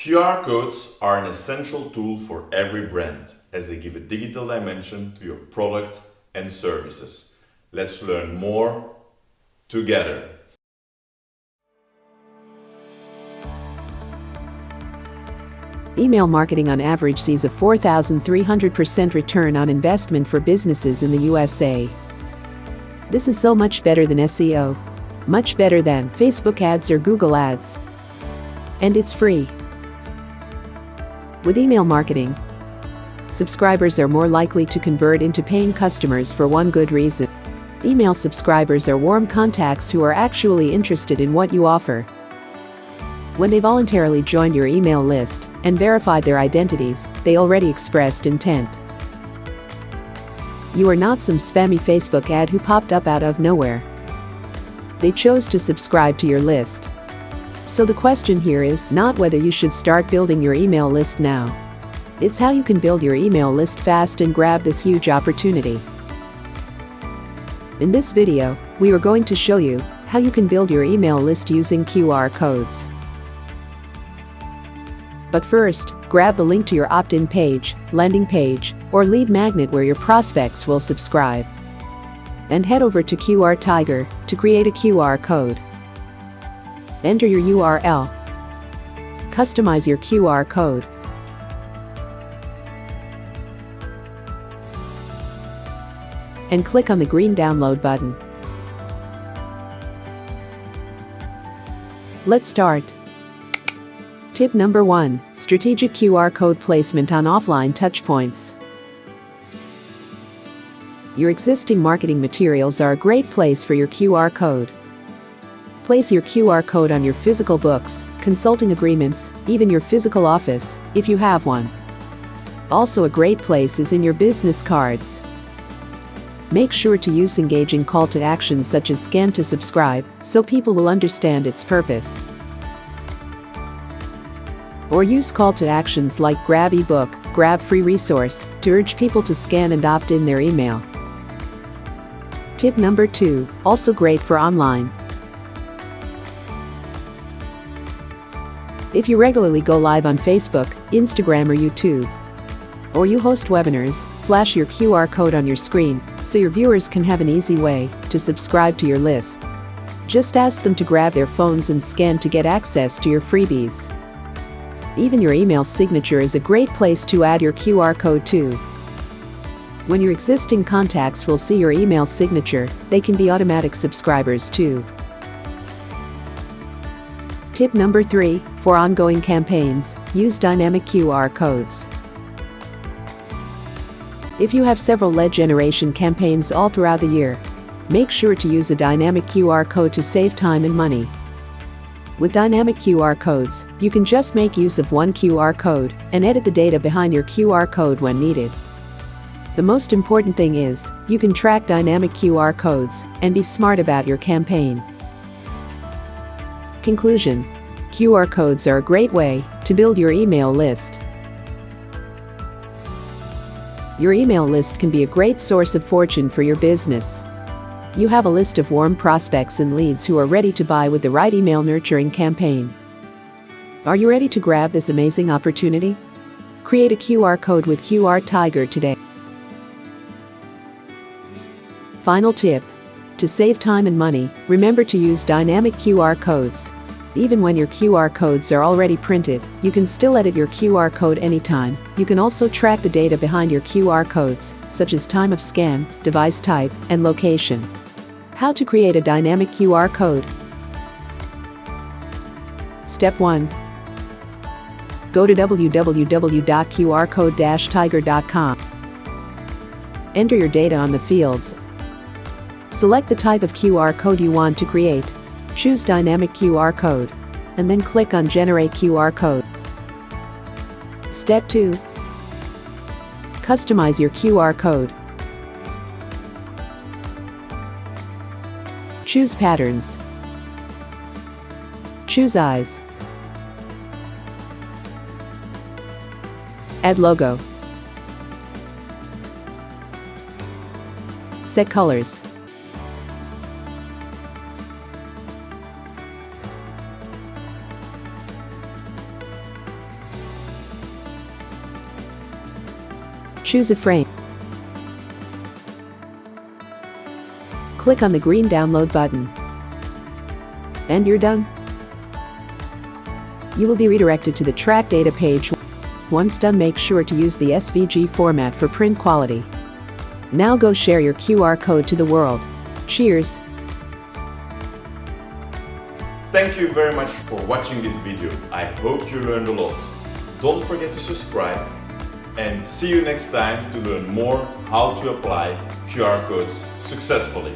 QR codes are an essential tool for every brand as they give a digital dimension to your product and services. Let's learn more together. Email marketing on average sees a 4,300% return on investment for businesses in the USA. This is so much better than SEO. Much better than Facebook ads or Google ads. And it's free. With email marketing, subscribers are more likely to convert into paying customers for one good reason. Email subscribers are warm contacts who are actually interested in what you offer. When they voluntarily joined your email list and verified their identities, they already expressed intent. You are not some spammy Facebook ad who popped up out of nowhere. They chose to subscribe to your list. So the question here is not whether you should start building your email list now. It's how you can build your email list fast and grab this huge opportunity. In this video, we are going to show you how you can build your email list using QR codes. But first, grab the link to your opt-in page, landing page, or lead magnet where your prospects will subscribe. And head over to QRTiger to create a QR code. Enter your URL. Customize your QR code. And click on the green download button. Let's start. Tip number 1. Strategic QR code placement on offline touchpoints. Your existing marketing materials are a great place for your QR code. Place your QR code on your physical books, consulting agreements, even your physical office, if you have one. Also a great place is in your business cards. Make sure to use engaging call to actions such as scan to subscribe, so people will understand its purpose. Or use call to actions like grab ebook, grab free resource, to urge people to scan and opt in their email. Tip number 2, also great for online. If you regularly go live on Facebook, Instagram or YouTube, or you host webinars, flash your QR code on your screen so your viewers can have an easy way to subscribe to your list. Just ask them to grab their phones and scan to get access to your freebies. Even your email signature is a great place to add your QR code to. When your existing contacts will see your email signature, they can be automatic subscribers too. Tip number 3, for ongoing campaigns, use dynamic QR codes. If you have several lead generation campaigns all throughout the year, make sure to use a dynamic QR code to save time and money. With dynamic QR codes, you can just make use of one QR code and edit the data behind your QR code when needed. The most important thing is, you can track dynamic QR codes and be smart about your campaign. Conclusion: QR codes are a great way to build your email list. Your email list can be a great source of fortune for your business. You have a list of warm prospects and leads who are ready to buy with the right email nurturing campaign. Are you ready to grab this amazing opportunity? Create a QR code with QRTiger today. Final tip: to save time and money, remember to use dynamic QR codes. Even when your QR codes are already printed, you can still edit your QR code anytime. You can also track the data behind your QR codes, such as time of scan, device type, and location. How to create a dynamic QR code. Step 1. Go to www.qrcode-tiger.com. Enter your data on the fields. Select the type of QR code you want to create. Choose Dynamic QR Code, and then click on Generate QR Code. Step 2. Customize your QR code. Choose Patterns. Choose Eyes. Add logo. Set colors. Choose a frame. Click on the green download button. And you're done. You will be redirected to the track data page. Once done, make sure to use the SVG format for print quality. Now go share your QR code to the world. Cheers! Thank you very much for watching this video. I hope you learned a lot. Don't forget to subscribe and see you next time to learn more how to apply QR codes successfully.